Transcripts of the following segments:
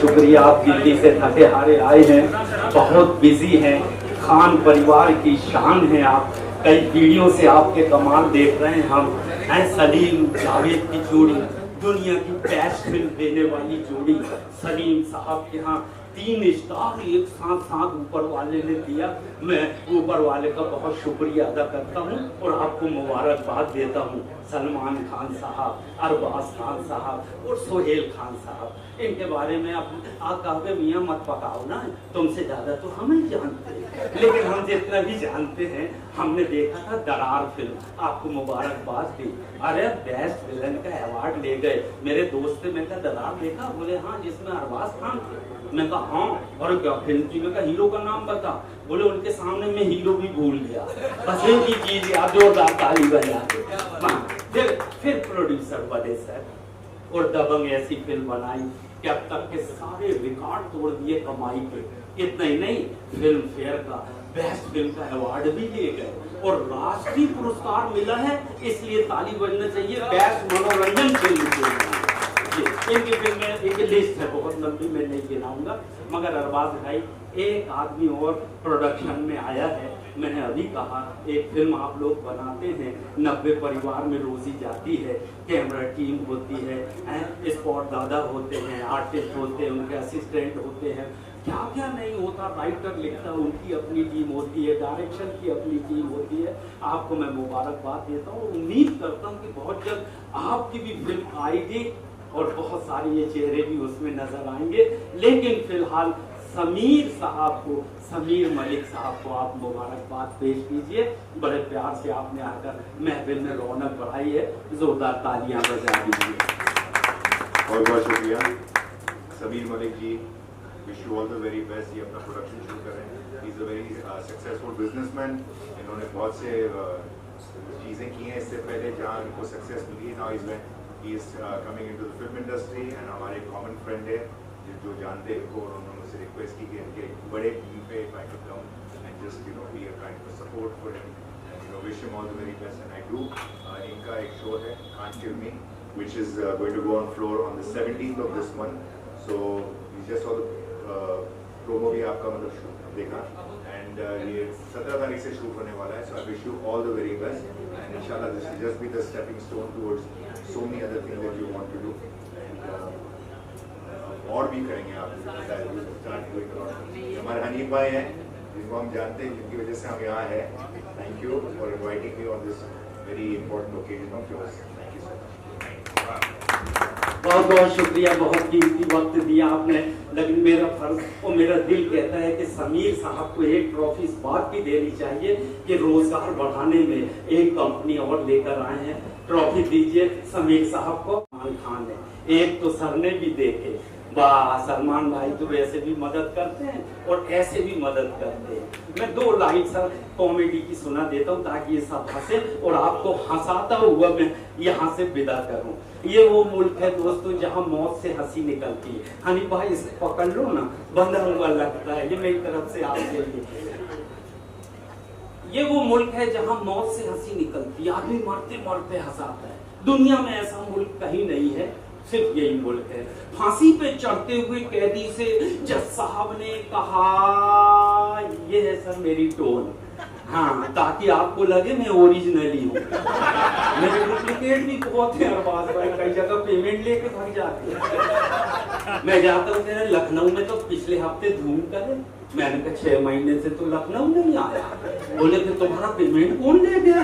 शुक्रिया। आप दिल्ली से थके हारे आए हैं, बहुत बिजी हैं, खान परिवार की शान है आप। कई पीढ़ियों से आपके कमाल देख रहे हैं हम। सलीम जावेद की जोड़ी, दुनिया की बेस्ट फिल्म देने वाली जोड़ी। सलीम साहब के यहाँ 3 स्टार एक साथ साथ ऊपर वाले ने दिया। मैं ऊपर वाले का बहुत शुक्रिया अदा करता हूँ और आपको मुबारकबाद देता हूँ। सलमान खान साहब, अरबाज खान साहब और सोहेल खान साहब, इनके बारे में आप कहोगे मियाँ मत पकाओ ना, तुमसे ज्यादा तो हम ही जानते हैं। लेकिन हम जितना भी जानते हैं, हमने देखा था दरार फिल्म, आपको मुबारकबाद दी। अरे बेस्ट विलन का अवार्ड ले गए। मेरे दोस्त ने, मैं कहा दरार देखा? बोले हाँ, जिसमें अरबाज खान थे। मैं कहा हाँ, और क्या फिल्म थी? मैं कहा हीरो का नाम बता। बोले उनके सामने मैं हीरो भी भूल गया। बस एक ही चीज याद, जोरदार ताली बजा के। फिर प्रोड्यूसर बने सर, और दबंग ऐसी फिल्म बनाई कि अब तक के सारे रिकॉर्ड तोड़ दिए कमाई पे। इतना ही नहीं, फिल्म फेयर का बेस्ट फिल्म का अवार्ड भी ले गए और राष्ट्रीय पुरस्कार मिला है, इसलिए ताली बजना चाहिए बेस्ट मनोरंजन फिल्म के लिए। इनकी फिल्म में एक लिस्ट है बहुत लंबी, मैं नहीं गिनाऊंगा, मगर अरबाज भाई एक आदमी और प्रोडक्शन में आया है। मैंने अभी कहा एक फिल्म आप लोग बनाते हैं, 90 परिवार में रोजी जाती है, कैमरा टीम होती है, स्पॉट दादा होते हैं, आर्टिस्ट होते हैं, उनके असिस्टेंट होते हैं, क्या क्या नहीं होता, राइटर लिखता है, उनकी अपनी टीम होती है, डायरेक्शन की अपनी टीम होती है। आपको मैं मुबारकबाद देता हूँ, उम्मीद करता हूँ कि बहुत जल्द आपकी भी फिल्म आएगी और बहुत सारे ये चेहरे भी उसमें नजर आएंगे। लेकिन फिलहाल समीर साहब को, समीर मलिक साहब को आप मुबारकबाद पेश कीजिए। बड़े प्यार से आपने आकर महफिल में रौनक बढ़ाई है, जोरदार तालियां बजा दीजिए। बहुत बहुत शुक्रिया Sameer Malik ji, wish you all the very best. ये अपना प्रोडक्शन शुरू कर रहे हैं, he is a very successful businessman. इन्होंने बहुत से चीज़ें की हैं इससे पहले जहाँ इनको सक्सेस मिली। Now is coming into the film industry and हमारे कॉमन फ्रेंड है जो जानते हैं इनको, और उन्होंने मुझसे रिक्वेस्ट की कि इनके बड़े टीम पे if I could come and just be a kind of support for him, wish him all the very best and I do. इनका एक शो है can't kill me which is going to go on floor on the 17th of this month. So we just saw the promo भी आपका मतलब देखा, and ये 17 तारीख से शूट होने वाला है. So I wish you all the very best, and inshallah this will just be the stepping stone towards so many other things that you want to do. And और भी करेंगे आप, start doing a lot. हमारे हनीफ भाई हैं जिनको हम जानते हैं, जिनकी वजह से हम यहाँ हैं. Thank you for inviting me on this very important occasion of yours. Thank you so much. बहुत बहुत शुक्रिया, बहुत कीमती वक्त दिया आपने। लेकिन मेरा फर्ज और मेरा दिल कहता है कि समीर साहब को एक ट्रॉफी इस बात की देनी चाहिए कि रोजगार बढ़ाने में एक कंपनी और लेकर आए हैं। ट्रॉफी दीजिए समीर साहब को। सलमान खान ने एक तो सर ने भी देखे, वाह सलमान भाई तो ऐसे भी मदद करते हैं और ऐसे भी मदद करते हैं। मैं 2 लाइन सर कॉमेडी की सुना देता हूँ ताकि ये सब हंसे और आपको हंसाता हुआ मैं यहाँ से विदा करूँ। ये वो मुल्क है दोस्तों जहाँ मौत से हंसी निकलती है। हनी भाई इसे पकड़ लो ना, बंधा हुआ लगता है, ये मेरी तरफ से आपके लिए। ये वो मुल्क है जहाँ मौत से हंसी निकलती है, आदमी मरते मरते हंसाता है। दुनिया में ऐसा मुल्क कहीं नहीं है, सिर्फ यही मुल्क है। फांसी पे चढ़ते हुए कैदी से जज साहब ने कहा, ये है सर मेरी टोन, हाँ, ताकि आपको लगे मैं ओरिजिनली हूँ। मेरे डुप्लीकेट भी बहुत है अरबाज भाई, कई जगह पेमेंट लेके भाग जाते हैं। मैं जाता हूँ लखनऊ में, तो पिछले हफ्ते धूम करे, मैंने कहा 6 महीने से तो लखनऊ नहीं आया। बोले कि तुम्हारा पेमेंट कौन ले गया?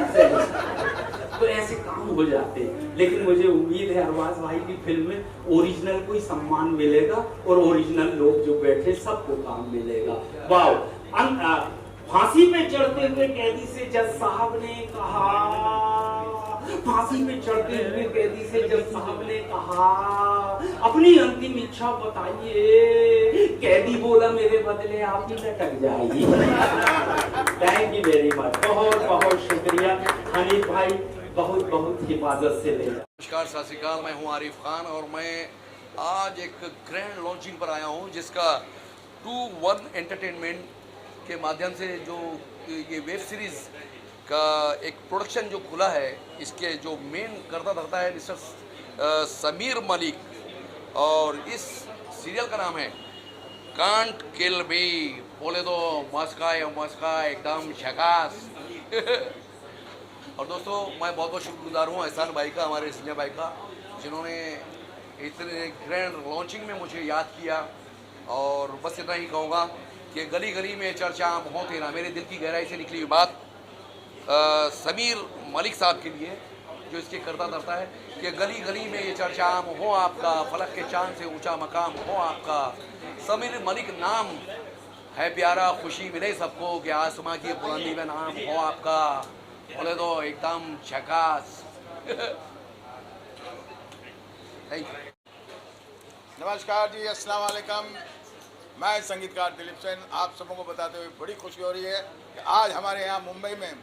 तो ऐसे काम हो जाते हैं। लेकिन मुझे उम्मीद है अरबाज भाई की फिल्म में ओरिजिनल को ही सम्मान मिलेगा और ओरिजिनल लोग जो बैठे सबको काम मिलेगा। वाह, फांसी पे चढ़ते हुए कैदी से जज साहब ने कहा, फांसी पे चढ़ते हुए कैदी से जज साहब ने कहा, अपनी अंतिम इच्छा बताइए। कैदी बोला मेरे बदले आप ही लटक जाइए। थैंक यू वेरी मच, बहुत बहुत शुक्रिया हनीफ भाई, बहुत बहुत हिफाजत से ले। नमस्कार, सत श्री अकाल, मैं हूँ आरिफ खान और मैं आज एक ग्रैंड लॉन्चिंग पर आया हूँ जिसका 2-1 एंटरटेनमेंट के माध्यम से जो ये वेब सीरीज़ का एक प्रोडक्शन जो खुला है, इसके जो मेन करता धरता है मिस्टर समीर मलिक, और इस सीरियल का नाम है कांट किल मी, बोले तो मस्का एकदम झकास। और दोस्तों मैं बहुत बहुत शुक्रगुजार हूँ एहसान भाई का, हमारे संजय भाई का, जिन्होंने इतने ग्रैंड लॉन्चिंग में मुझे याद किया। और बस इतना ही कहूँगा कि गली गली में चर्चा हो तेरा, मेरे दिल की गहराई से निकली हुई बात समीर मलिक साहब के लिए, जो इसके करता धरता है कि गली गली में ये चर्चा आम हो आपका, फलक के चांद से ऊंचा मकाम हो आपका। समीर मलिक नाम है प्यारा, खुशी मिले सबको कि आसमां की बुलंदी में नाम हो आपका, बोले तो एकदम झकास। Thank you. नमस्कार जी, अस्सलाम वालेकुम। मैं संगीतकार दिलीप सेन आप सबों को बताते हुए बड़ी खुशी हो रही है कि आज हमारे यहाँ मुंबई में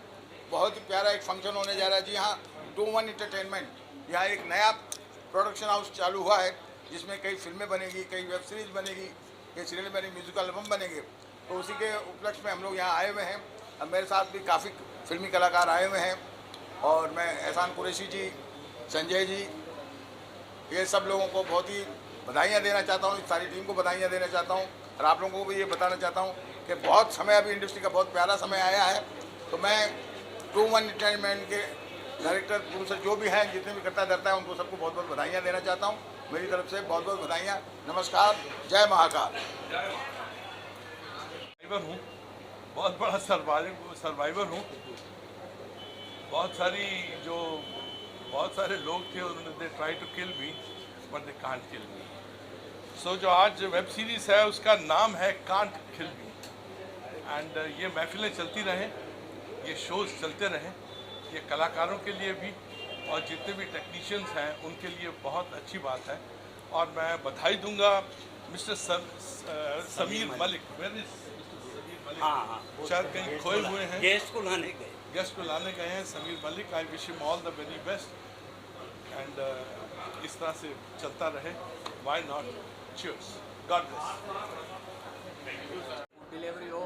बहुत ही प्यारा एक फंक्शन होने जा रहा है। जी हाँ, 2-1 एंटरटेनमेंट यहाँ एक नया प्रोडक्शन हाउस चालू हुआ है, जिसमें कई फिल्में बनेगी, कई वेब सीरीज़ बनेगी, कई सीरियल बनेगी, म्यूजिकल एल्बम बनेंगे। तो उसी के उपलक्ष्य में हम लोग यहाँ आए हुए हैं। अब मेरे साथ भी काफ़ी फिल्मी कलाकार आए हुए हैं और मैं एहसान कुरैशी जी, संजय जी, ये सब लोगों को बहुत ही बधाइयाँ देना चाहता हूँ, इस सारी टीम को बधाइयाँ देना चाहता हूँ और आप लोगों को भी ये बताना चाहता हूँ कि बहुत समय अभी इंडस्ट्री का बहुत प्यारा समय आया है। तो मैं 2-1 एंटरटेनमेंट के डायरेक्टर, प्रोड्यूसर जो भी हैं, जितने भी करता धरता है, उनको सबको बहुत बहुत बधाइयाँ देना चाहता हूँ। मेरी तरफ से बहुत बहुत बधाइयाँ। नमस्कार, जय महाकाल। हूँ, बहुत बड़ा सर्वाइवर हूँ। बहुत सारे लोग थे, उन्होंने they try to kill me but they can't kill me. So जो आज वेब सीरीज़ है उसका नाम है कांट किल मी। एंड ये महफिलें चलती रहें, ये शोज़ चलते रहें, ये कलाकारों के लिए भी और जितने भी टेक्नीशियंस हैं उनके लिए बहुत अच्छी बात है। और मैं बधाई दूंगा mister Sameer Malik. Where is Sameer Malik? शायद कहीं खोए हुए हैं, गेस्ट को लाने गए हैं Sameer Malik. I wish him all the very best and इस तरह से चलता रहे, why not. Cheers, God bless. Delivery हो।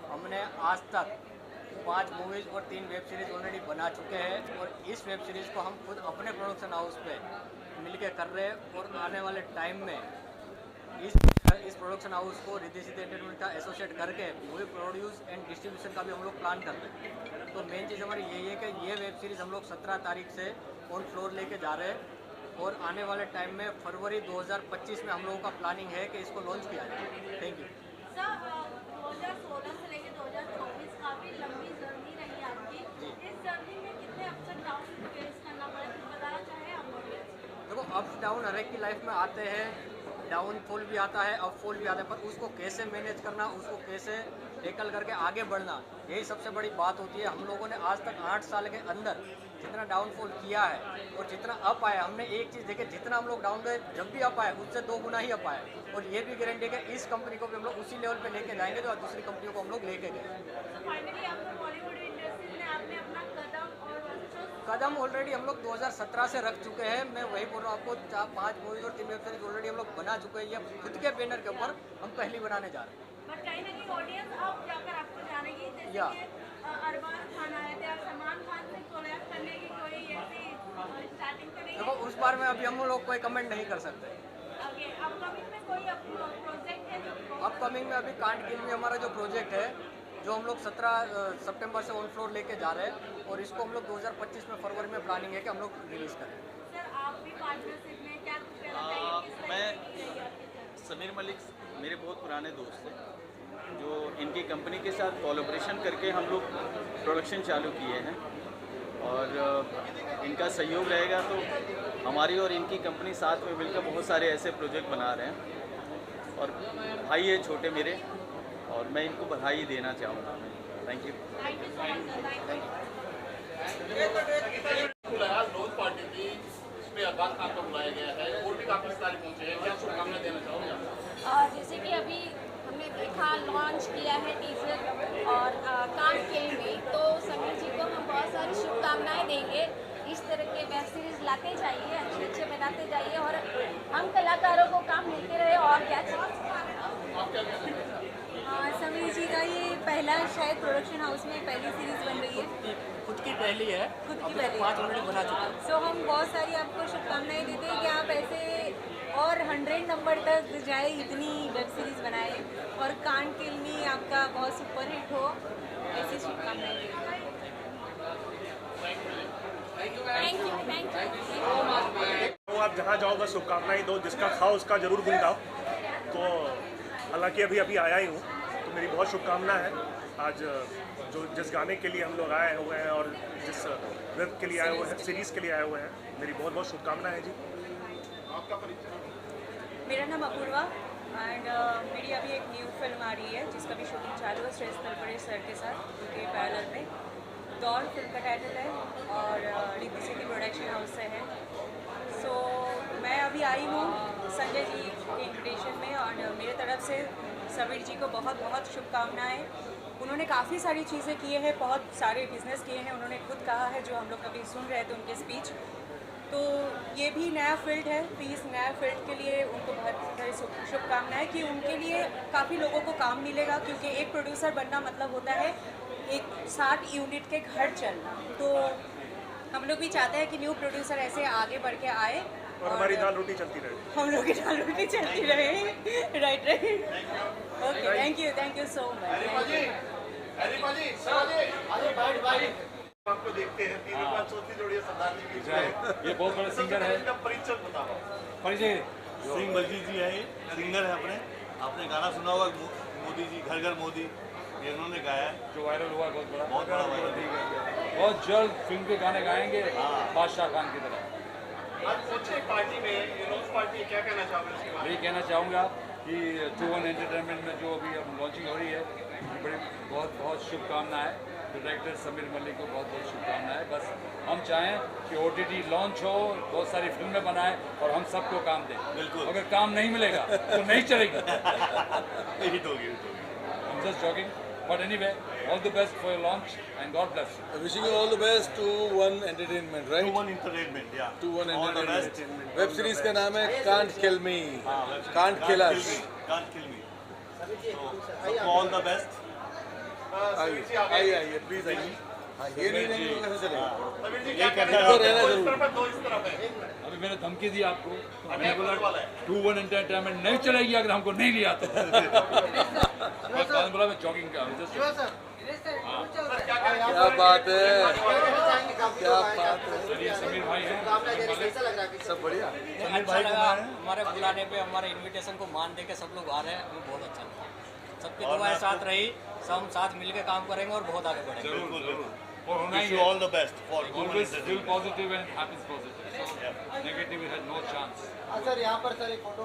हमने आज तक 5 मूवीज़ और 3 वेब सीरीज़ ऑलरेडी बना चुके हैं और इस वेब सीरीज़ को हम खुद अपने प्रोडक्शन हाउस पे मिलके कर रहे हैं और आने वाले टाइम में इस प्रोडक्शन हाउस को रिद्धि सिद्धि एंटरटेनमेंट का एसोसिएट करके मूवी प्रोड्यूस एंड डिस्ट्रीब्यूशन का भी हम लोग प्लान कर रहे हैं। तो मेन चीज़ हमारी यही है कि ये वेब सीरीज़ हम लोग 17 तारीख से ऑन फ्लोर लेके जा रहे हैं और आने वाले टाइम में फरवरी 2025 में हम लोगों का प्लानिंग है कि इसको लॉन्च किया जाए। Thank you. सर, 2016 से लेकर 2024 काफ़ी लंबी जर्नी रही आपकी। इस जर्नी में कितने अप्स एंड डाउन फेस करना पड़ा, कुछ बताना चाहें आप ऑडियंस? देखो, अप्स डाउन हर एक की लाइफ में आते हैं, डाउनफॉल भी आता है, अपफॉल भी आता है, पर उसको कैसे मैनेज करना, उसको कैसे टैकल करके आगे बढ़ना, यही सबसे बड़ी बात होती है। हम लोगों ने आज तक 8 साल के अंदर जितना डाउनफॉल किया है और जितना अप आया, हमने एक चीज़ देखी, जितना हम लोग डाउन गए जब भी अप आए उससे 2 गुना ही अप आए। और ये भी गारंटी है कि इस कंपनी को भी हम लोग उसी लेवल पे लेके जाएंगे जो दूसरी कंपनियों को हम लोग लेके गए। फाइनली आपको बॉलीवुड इंडस्ट्री में आपने अपना कदम ऑलरेडी हम लोग 2017 से रख चुके हैं। मैं वही बोल रहा हूँ आपको, 5 मूवीज और 3 वेब सीरीज ऑलरेडी हम लोग बना चुके हैं। ये खुद के बैनर के ऊपर हम पहली बनाने जा रहे हैं। बट कहीं ना कहीं ऑडियंस अब जाकर आपको जानेगी, जैसे या कि अरबाज खान आए थे, आप सलमान खान से कोलैब करने की कोई ऐसी स्टार्टिंग तो नहीं? देखो, उस बारे में अभी हम लोग कोई कमेंट नहीं कर सकते। आगे अपकमिंग में कोई प्रोजेक्ट है जो अपकमिंग में अभी कांट किल मी हमारा जो प्रोजेक्ट है, जो हम लोग 17 सितंबर से ऑन फ्लोर लेके जा रहे हैं और इसको हम लोग 2025 में फरवरी में प्लानिंग है कि हम लोग रिलीज़ करें। सर, आप भी पार्टनरशिप में क्या कुछ कहना चाहिए? किस तरह की चाहिए? समीर मलिक मेरे बहुत पुराने दोस्त हैं, जो इनकी कंपनी के साथ कोलैबोरेशन करके हम लोग प्रोडक्शन चालू किए हैं और इनका सहयोग रहेगा तो हमारी और इनकी कंपनी साथ में मिलकर बहुत सारे ऐसे प्रोजेक्ट बना रहे हैं। और भाई है छोटे मेरे, और मैं इनको बधाई देना चाहूँगा। Thank you. Thank you so much sir. Thank you. Launch party थी, इसमें अरबाज खान को बुलाया गया है और भी काफ़ी सारे पहुँचे हैं, क्या शुभकामनाएं देना चाहोगे? जैसे कि अभी हमने देखा लॉन्च किया है टीजर और कांट किल मी, तो समीर जी को हम बहुत सारी शुभकामनाएं देंगे। इस तरह के वेब सीरीज़ लाते जाइए, अच्छे अच्छे बनाते जाइए और हम कलाकारों को काम मिलते रहे। और क्या चाहिए? समीर जी का ये पहला शायद प्रोडक्शन हाउस में पहली सीरीज बन रही है। खुद की पहली है, खुद की पहली 5 ऑलरेडी बना चुके हैं। सो हम बहुत सारी आपको शुभकामनाएं देते हैं कि आप ऐसे और 100 नंबर तक जाए, इतनी वेब सीरीज़ बनाए और कांट किल मी आपका बहुत सुपर हिट हो, ऐसी शुभकामनाएं। आप जहाँ जाओ बस शुभकामनाएं दो, जिसका खाओ उसका जरूर गुण गाओ। तो हालांकि अभी आया ही हूँ, तो मेरी बहुत शुभकामना है। आज जो जिस गाने के लिए हम लोग आए हुए हैं और जिस वेब के लिए आए हुए हैं, सीरीज़ के लिए आए हुए हैं, मेरी बहुत बहुत शुभकामनाएं हैं जी। आपका परिचय? मेरा नाम अपूर्वा एंड मेरी अभी एक न्यू फिल्म आ रही है जिसका भी शूटिंग चालू है श्रेष्ठ तलपड़े सर के साथ, उनके पैरेलल में। दौड़ फिल्म का टाइटल है और रिद्धि सिटी प्रोडक्शन हाउस से है। सो मैं अभी आई हूँ संजय जी के इन्विटेशन में और मेरे तरफ से समीर जी को बहुत बहुत शुभकामनाएं। उन्होंने काफ़ी सारी चीज़ें किए हैं, बहुत सारे बिजनेस किए हैं, उन्होंने खुद कहा है, जो हम लोग अभी सुन रहे थे उनके स्पीच। तो ये भी नया फील्ड है, प्लीज़ नया फील्ड के लिए उनको बहुत सारी शुभकामनाएं कि उनके लिए काफ़ी लोगों को काम मिलेगा, क्योंकि एक प्रोड्यूसर बनना मतलब होता है एक 60 यूनिट के घर चलना। तो हम लोग भी चाहते हैं कि न्यू प्रोड्यूसर ऐसे आगे बढ़ के आए और हमारी दाल रोटी चलती रहे, हम लोग की दाल रोटी चलती रहे। Right right, okay, thank you so much. आपको देखते हैं 3 बार चौथी जोड़ी है सरदार जी की। ये बहुत बड़ा सिंगर है। इनका परिचय बताओ। परिचय सिंह बलजीत जी है, ये सिंगर है अपने। आपने गाना सुना होगा मोदी जी घर घर मोदी, ये उन्होंने गाया है, जो वायरल हुआ, बहुत बड़ा वायरल। बहुत जल्द फिल्म के गाने गाएंगे बादशाह खान की तरह। आज पहुंचे पार्टी में, यूरोस पार्टी, क्या कहना चाहोगे इसके बारे में? यही कहना चाहूँगा कि 2-1 एंटरटेनमेंट में जो अभी अब लॉन्चिंग हो रही है, बड़ी बहुत बहुत शुभकामनाएं। डायरेक्टर समीर मलिक को बहुत बहुत शुभकामनाएं। बस हम चाहें कि OTT लॉन्च हो, बहुत सारी फिल्में बनाएं और हम सबको काम दें। बिल्कुल, अगर काम नहीं मिलेगा तो नहीं चलेगी। हिट होगी। I'm just joking, but anyway, all the best for your launch and God bless you. Wishing you all the best to One Entertainment, right? 2-1 Entertainment, yeah. To One All the best. Entertainment. Web series का नाम है Can't Kill Me, Can't Kill Us. Can't kill me. So all the best. आइए please आइए। ये नहीं रहेंगे तो कैसे चलेगा? यही करना इनको रहना जरूर। अभी मैंने धमकी दी आपको, मैंने बोला 2-1 एंटरटेनमेंट नहीं चलेगी अगर हमको नहीं लिया तो। बोला मैं जॉगिंग का। क्या बात है, क्या बात है। चलिए समीर भाई हैं, सब बढ़िया। अच्छा लगा हमारे बुलाने पे, हमारे इनविटेशन को मान दे के सब लोग आ रहे हैं, हमें बहुत अच्छा लगा। सबकी दुआएं साथ रही, सब हम साथ मिलकर काम करेंगे और बहुत आगे बढ़ेंगे। जरूर। Wish you all the best for always feel positive and happy positive. Negative we had no chance. Sir यहाँ पर सर एक फोटो।